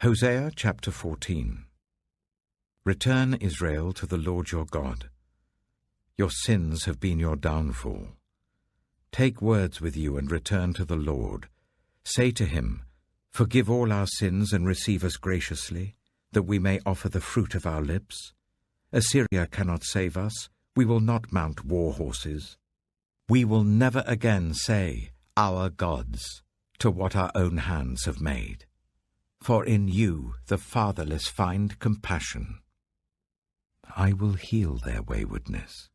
Hosea chapter 14. Return, Israel, to the Lord your God. Your sins have been your downfall. Take words with you and return to the Lord. Say to him, Forgive all our sins and receive us graciously, that we may offer the fruit of our lips. Assyria cannot save us. We will not mount war horses. We will never again say, Our gods, to what our own hands have made. For in you the fatherless find compassion. I will heal their waywardness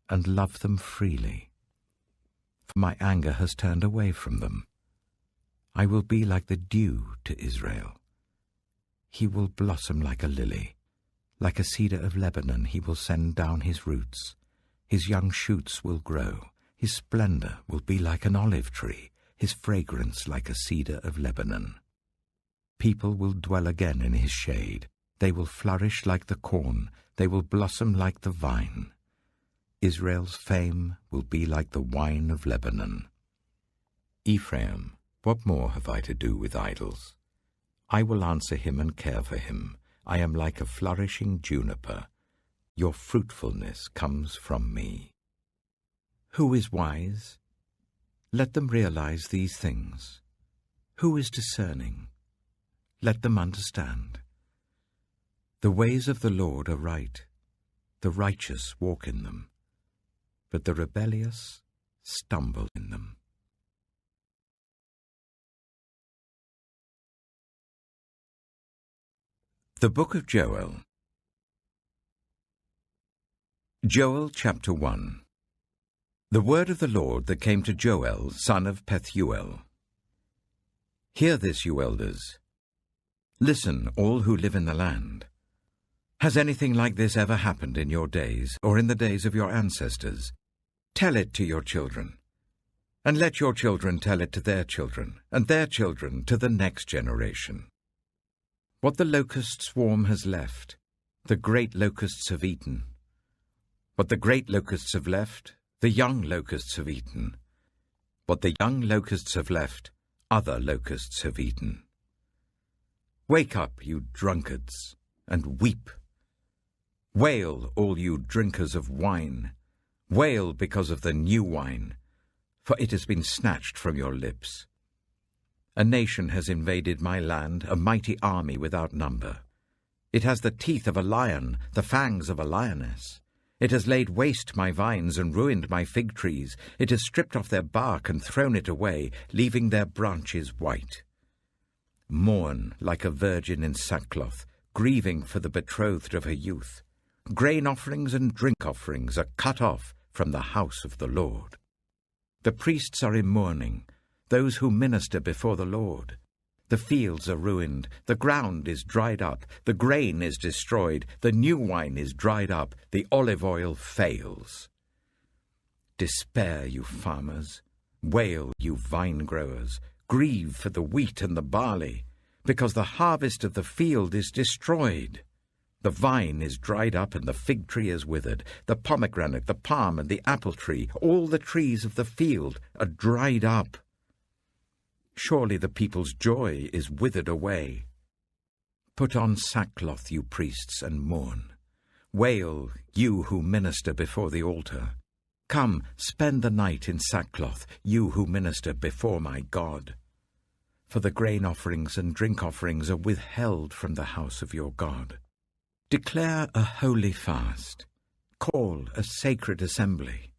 and love them freely. For my anger has turned away from them. I will be like the dew to Israel. He will blossom like a lily. Like a cedar of Lebanon he will send down his roots. His young shoots will grow. His splendor will be like an olive tree, his fragrance like a cedar of Lebanon. People will dwell again in his shade. They will flourish like the corn. They will blossom like the vine. Israel's fame will be like the wine of Lebanon. Ephraim, what more have I to do with idols? I will answer him and care for him. I am like a flourishing juniper. Your fruitfulness comes from me. Who is wise? Let them realize these things. Who is discerning? Let them understand. The ways of the Lord are right. The righteous walk in them, but the rebellious stumble in them. The Book of Joel. Joel chapter 1. The word of the Lord that came to Joel, son of Pethuel. Hear this, you elders. Listen, all who live in the land. Has anything like this ever happened in your days, or in the days of your ancestors? Tell it to your children, and let your children tell it to their children, and their children to the next generation. What the locust swarm has left, the great locusts have eaten. What the great locusts have left, the young locusts have eaten. What the young locusts have left, other locusts have eaten. Wake up, you drunkards, and weep. Wail, all you drinkers of wine. Wail because of the new wine, for it has been snatched from your lips. A nation has invaded my land, a mighty army without number. It has the teeth of a lion, the fangs of a lioness. It has laid waste my vines and ruined my fig trees. It has stripped off their bark and thrown it away, leaving their branches white. Mourn like a virgin in sackcloth, grieving for the betrothed of her youth. Grain offerings and drink offerings are cut off from the house of the Lord. The priests are in mourning, those who minister before the Lord. The fields are ruined, the ground is dried up, the grain is destroyed, the new wine is dried up, the olive oil fails. Despair, you farmers, wail, you vine growers, grieve for the wheat and the barley, because the harvest of the field is destroyed. The vine is dried up and the fig tree is withered, the pomegranate, the palm and the apple tree, all the trees of the field are dried up. Surely the people's joy is withered away. Put on sackcloth, you priests, and mourn. Wail, you who minister before the altar. Come, spend the night in sackcloth, you who minister before my God. For the grain offerings and drink offerings are withheld from the house of your God. Declare a holy fast. Call a sacred assembly.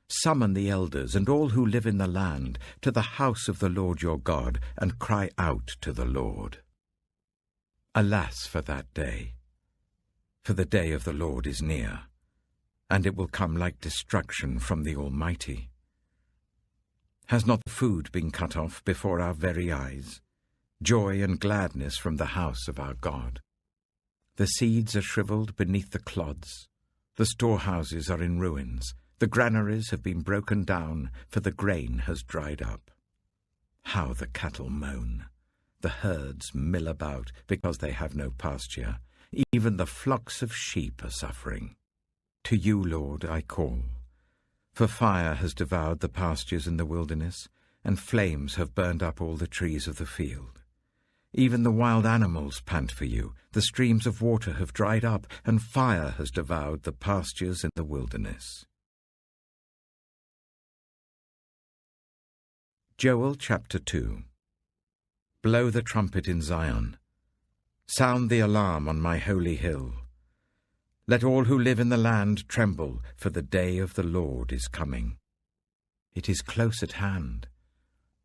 Summon the elders and all who live in the land to the house of the Lord your God, and cry out to the Lord. Alas for that day! For the day of the Lord is near, and it will come like destruction from the Almighty. Has not the food been cut off before our very eyes? Joy and gladness from the house of our God. The seeds are shriveled beneath the clods. The storehouses are in ruins. The granaries have been broken down, for the grain has dried up. How the cattle moan! The herds mill about because they have no pasture. Even the flocks of sheep are suffering. To you, Lord, I call. For fire has devoured the pastures in the wilderness, and flames have burned up all the trees of the field. Even the wild animals pant for you. The streams of water have dried up, and fire has devoured the pastures in the wilderness. Joel chapter 2. Blow the trumpet in Zion. Sound the alarm on my holy hill. Let all who live in the land tremble, for the day of the Lord is coming. It is close at hand,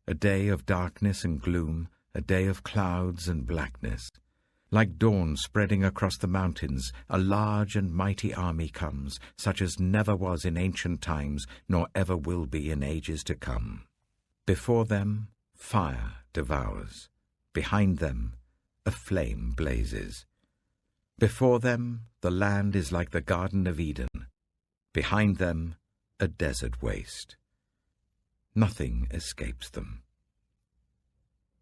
a day of darkness and gloom, a day of clouds and blackness. Like dawn spreading across the mountains, a large and mighty army comes, such as never was in ancient times, nor ever will be in ages to come. Before them, fire devours. Behind them, a flame blazes. Before them, the land is like the Garden of Eden. Behind them, a desert waste. Nothing escapes them.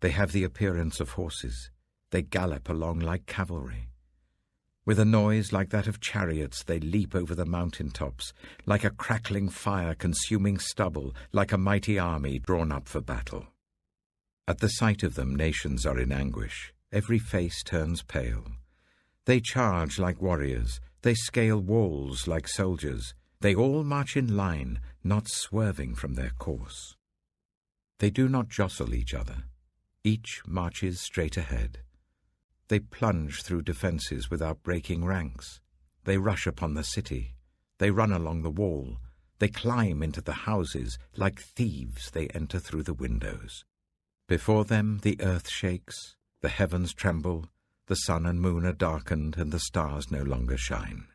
They have the appearance of horses. They gallop along like cavalry. With a noise like that of chariots, they leap over the mountain tops, like a crackling fire consuming stubble, like a mighty army drawn up for battle. At the sight of them, nations are in anguish. Every face turns pale. They charge like warriors. They scale walls like soldiers. They all march in line, not swerving from their course. They do not jostle each other. Each marches straight ahead. They plunge through defenses without breaking ranks. They rush upon the city. They run along the wall. They climb into the houses. Like thieves, they enter through the windows. Before them the earth shakes, the heavens tremble, the sun and moon are darkened, and the stars no longer shine.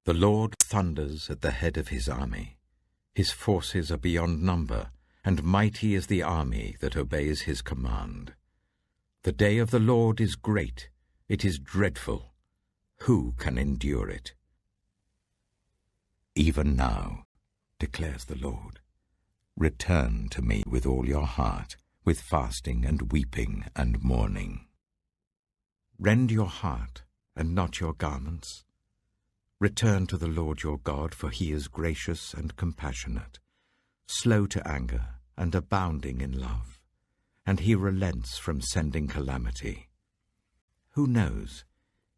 The Lord thunders at the head of his army. His forces are beyond number, and mighty is the army that obeys his command. The day of the Lord is great, it is dreadful. Who can endure it? Even now, declares the Lord, return to me with all your heart, with fasting and weeping and mourning. Rend your heart and not your garments. Return to the Lord your God, for he is gracious and compassionate, slow to anger and abounding in love, and he relents from sending calamity. Who knows?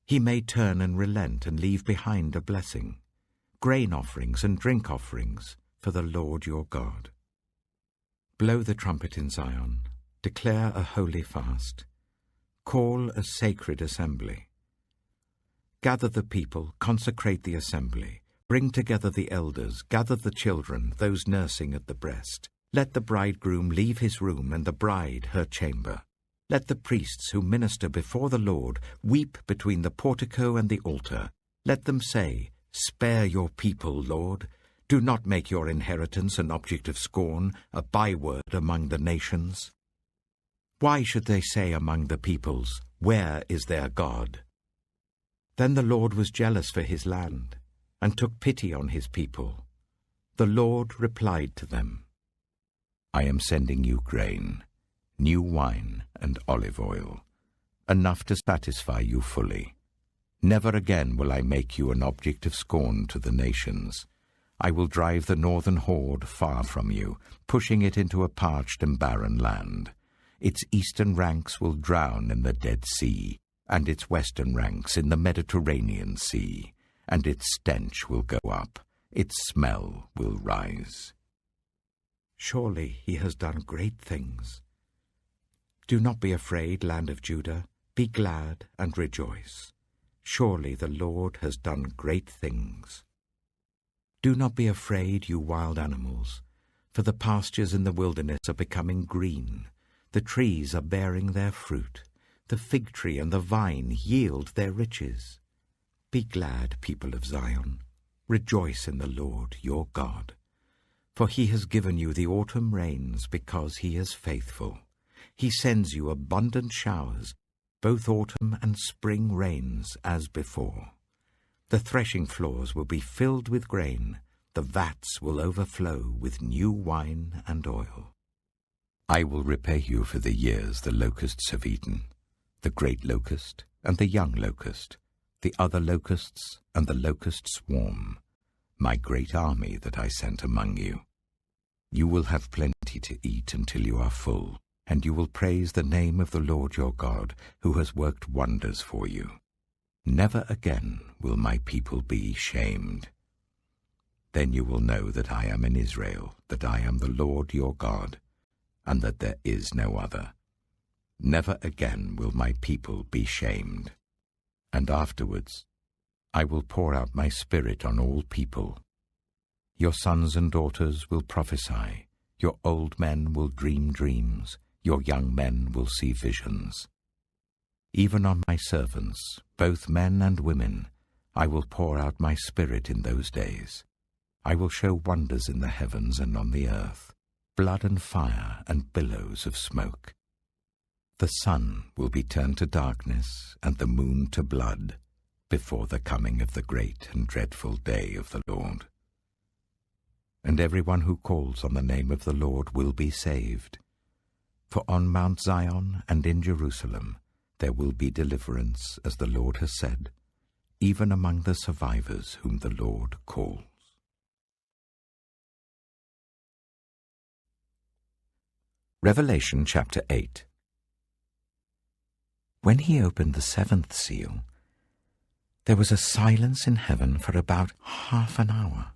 He may turn and relent and leave behind a blessing, grain offerings and drink offerings for the Lord your God. Blow the trumpet in Zion, declare a holy fast, call a sacred assembly. Gather the people, consecrate the assembly, bring together the elders, gather the children, those nursing at the breast. Let the bridegroom leave his room and the bride her chamber. Let the priests who minister before the Lord weep between the portico and the altar. Let them say, spare your people, Lord. Do not make your inheritance an object of scorn, a byword among the nations. Why should they say among the peoples, where is their God? Then the Lord was jealous for his land, and took pity on his people. The Lord replied to them, I am sending you grain, new wine and olive oil, enough to satisfy you fully. Never again will I make you an object of scorn to the nations. I will drive the northern horde far from you, pushing it into a parched and barren land. Its eastern ranks will drown in the Dead Sea, and its western ranks in the Mediterranean Sea, and its stench will go up, its smell will rise. Surely he has done great things. Do not be afraid, land of Judah. Be glad and rejoice. Surely the Lord has done great things. Do not be afraid, you wild animals, for the pastures in the wilderness are becoming green. The trees are bearing their fruit. The fig tree and the vine yield their riches. Be glad, people of Zion. Rejoice in the Lord your God. For he has given you the autumn rains because he is faithful. He sends you abundant showers, both autumn and spring rains as before. The threshing floors will be filled with grain. The vats will overflow with new wine and oil. I will repay you for the years the locusts have eaten, the great locust and the young locust, the other locusts and the locust swarm, my great army that I sent among you. You will have plenty to eat until you are full, and you will praise the name of the Lord your God, who has worked wonders for you. Never again will my people be shamed. Then you will know that I am in Israel, that I am the Lord your God, and that there is no other. Never again will my people be shamed. And afterwards I will pour out my Spirit on all people. Your sons and daughters will prophesy, your old men will dream dreams, your young men will see visions. Even on my servants, both men and women, I will pour out my Spirit in those days. I will show wonders in the heavens and on the earth, blood and fire and billows of smoke. The sun will be turned to darkness and the moon to blood before the coming of the great and dreadful day of the Lord. And everyone who calls on the name of the Lord will be saved. For on Mount Zion and in Jerusalem there will be deliverance, as the Lord has said, even among the survivors whom the Lord calls. Revelation chapter 8. When he opened the seventh seal, there was a silence in heaven for about half an hour.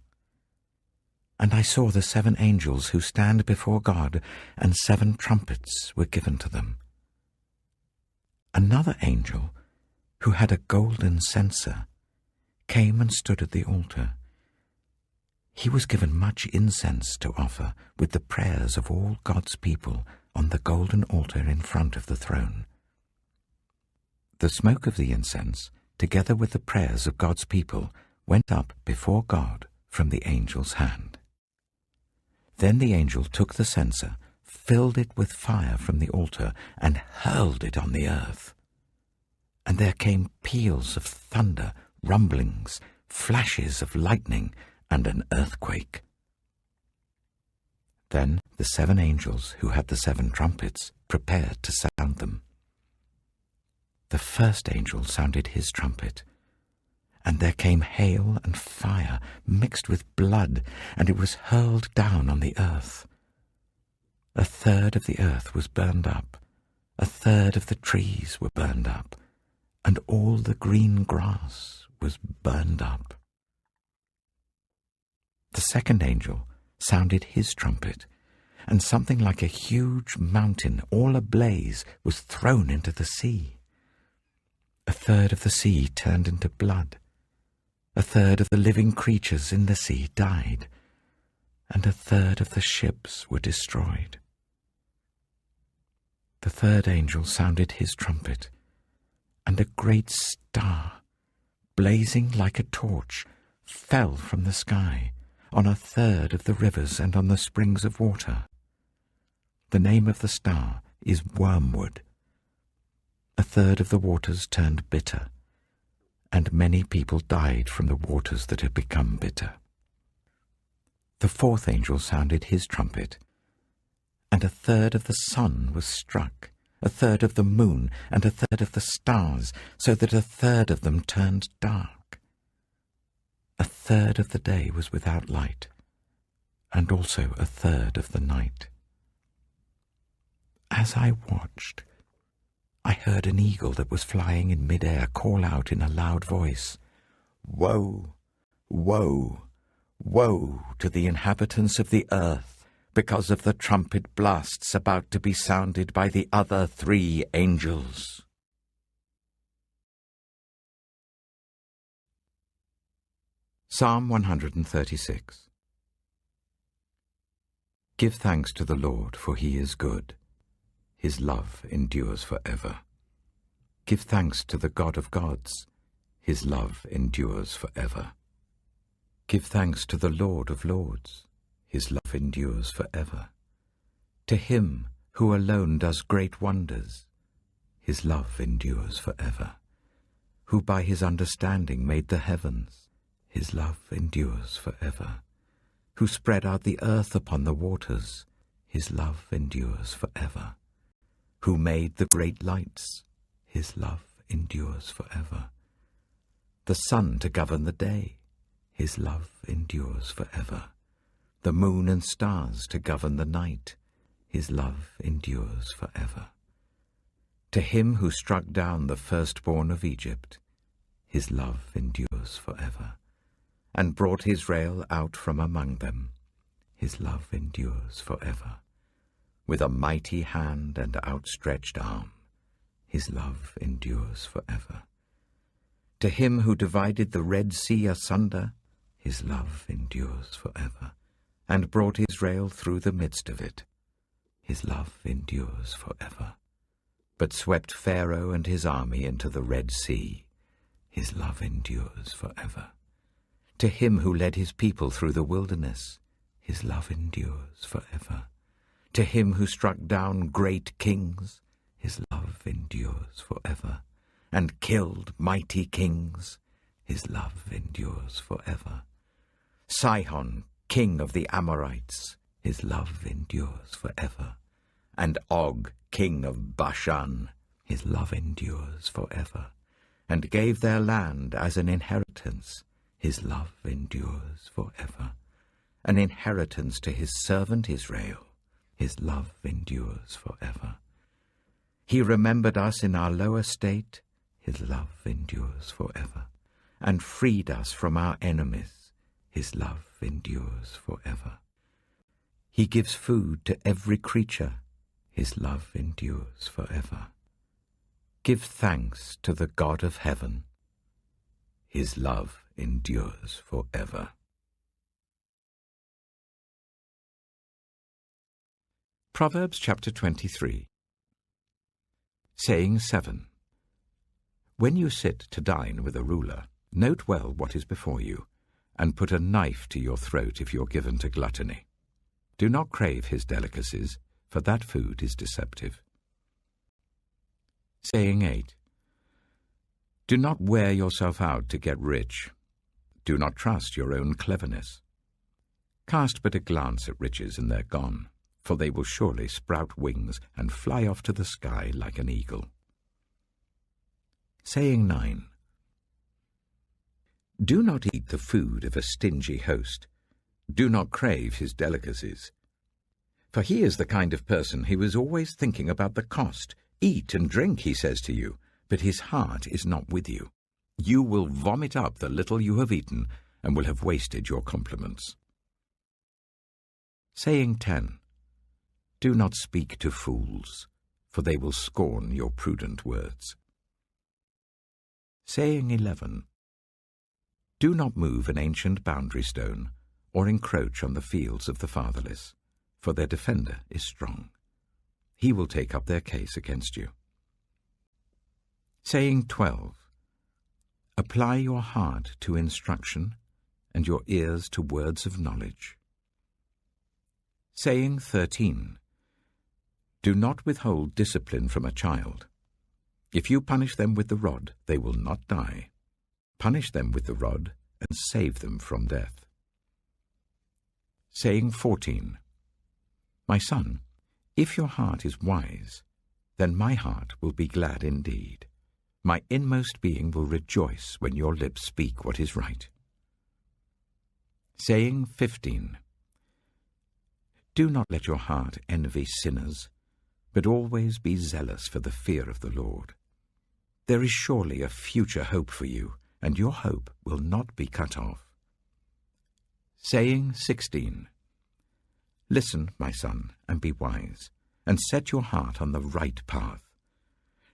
And I saw the 7 angels who stand before God, and 7 trumpets were given to them. Another angel, who had a golden censer, came and stood at the altar. He was given much incense to offer with the prayers of all God's people on the golden altar in front of the throne. The smoke of the incense, together with the prayers of God's people, went up before God from the angel's hand. Then the angel took the censer, filled it with fire from the altar, and hurled it on the earth. And there came peals of thunder, rumblings, flashes of lightning, and an earthquake. Then the 7 angels who had the 7 trumpets prepared to sound them. The first angel sounded his trumpet, and there came hail and fire mixed with blood, and it was hurled down on the earth. 1/3 of the earth was burned up, 1/3 of the trees were burned up, and all the green grass was burned up. The second angel sounded his trumpet, and something like a huge mountain, all ablaze, was thrown into the sea. 1/3 of the sea turned into blood. 1/3 of the living creatures in the sea died, and 1/3 of the ships were destroyed. The third angel sounded his trumpet, and a great star, blazing like a torch, fell from the sky on 1/3 of the rivers and on the springs of water. The name of the star is Wormwood. 1/3 of the waters turned bitter, and many people died from the waters that had become bitter. The fourth angel sounded his trumpet, and 1/3 of the sun was struck, 1/3 of the moon, and 1/3 of the stars, so that 1/3 of them turned dark. 1/3 of the day was without light, and also 1/3 of the night. As I watched, I heard an eagle that was flying in mid-air call out in a loud voice, "Woe, woe, woe to the inhabitants of the earth, because of the trumpet blasts about to be sounded by the other 3 angels." Psalm 136. Give thanks to the Lord, for he is good. His love endures forever. Give thanks to the God of gods. His love endures forever. Give thanks to the Lord of lords. His love endures forever. To him who alone does great wonders. His love endures forever. Who by his understanding made the heavens. His love endures forever. Who spread out the earth upon the waters. His love endures forever. Who made the great lights. His love endures forever. The sun to govern the day. His love endures forever. The moon and stars to govern the night. his love endures forever. To him who struck down the firstborn of Egypt, his love endures forever, and brought Israel out from among them, his love endures forever. With a mighty hand and outstretched arm, his love endures forever. To him who divided the Red Sea asunder, his love endures forever, and brought Israel through the midst of it, his love endures forever. But swept Pharaoh and his army into the Red Sea, his love endures forever. To him who led his people through the wilderness, his love endures forever. To him who struck down great kings, his love endures forever, and killed mighty kings, his love endures forever. Sihon, king of the Amorites, his love endures forever, and Og, king of Bashan, his love endures forever, and gave their land as an inheritance, his love endures forever, an inheritance to his servant Israel, his love endures forever. He remembered us in our low estate, his love endures forever, and freed us from our enemies, his love endures forever. He gives food to every creature, his love endures forever. Give thanks to the God of heaven, his love endures forever. Proverbs chapter 23. Saying 7. When you sit to dine with a ruler, note well what is before you, and put a knife to your throat if you're given to gluttony. Do not crave his delicacies, for that food is deceptive. Saying 8. Do not wear yourself out to get rich. Do not trust your own cleverness. Cast but a glance at riches and they're gone, for they will surely sprout wings and fly off to the sky like an eagle. Saying 9. Do not eat the food of a stingy host. Do not crave his delicacies. For he is the kind of person who is always thinking about the cost. Eat and drink, he says to you, but his heart is not with you. You will vomit up the little you have eaten and will have wasted your compliments. Saying 10. Do not speak to fools, for they will scorn your prudent words. Saying 11. Do not move an ancient boundary stone, or encroach on the fields of the fatherless, for their defender is strong. He will take up their case against you. Saying 12. Apply your heart to instruction, and your ears to words of knowledge. Saying 13. Do not withhold discipline from a child. If you punish them with the rod, they will not die. Punish them with the rod, and save them from death. Saying 14. My son, if your heart is wise, then my heart will be glad indeed. My inmost being will rejoice when your lips speak what is right. Saying 15. Do not let your heart envy sinners, but always be zealous for the fear of the Lord. There is surely a future hope for you, and your hope will not be cut off. Saying 16. Listen, my son, and be wise, and set your heart on the right path.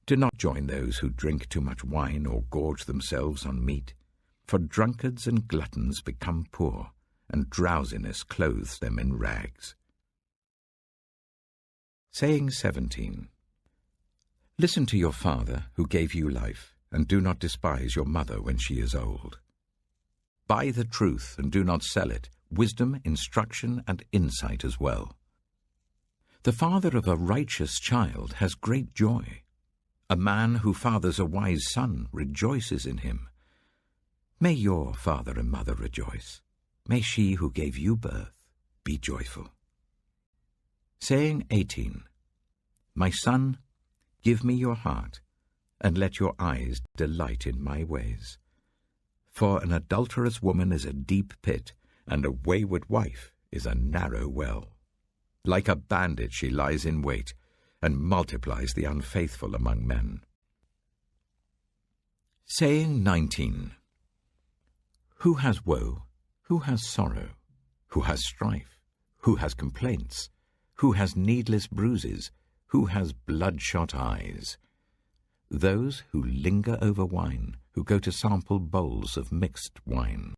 Do not join those who drink too much wine or gorge themselves on meat, for drunkards and gluttons become poor, and drowsiness clothes them in rags. Saying 17. Listen to your father who gave you life, and do not despise your mother when she is old. Buy the truth and do not sell it, wisdom, instruction, and insight as well. The father of a righteous child has great joy. A man who fathers a wise son rejoices in him. May your father and mother rejoice. May she who gave you birth be joyful. Saying 18. My son, give me your heart, and let your eyes delight in my ways. For an adulterous woman is a deep pit, and a wayward wife is a narrow well. Like a bandit she lies in wait, and multiplies the unfaithful among men. Saying 19. Who has woe? Who has sorrow? Who has strife? Who has complaints? Who has needless bruises? Who has bloodshot eyes? Those who linger over wine, who go to sample bowls of mixed wine.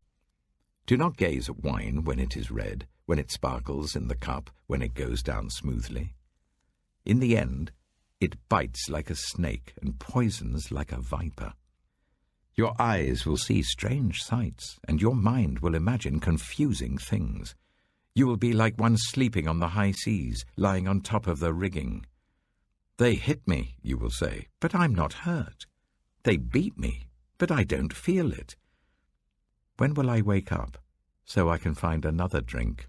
Do not gaze at wine when it is red, when it sparkles in the cup, when it goes down smoothly. In the end, it bites like a snake and poisons like a viper. Your eyes will see strange sights, and your mind will imagine confusing things. You will be like one sleeping on the high seas, lying on top of the rigging. They hit me, you will say, but I'm not hurt. They beat me, but I don't feel it. When will I wake up, so I can find another drink?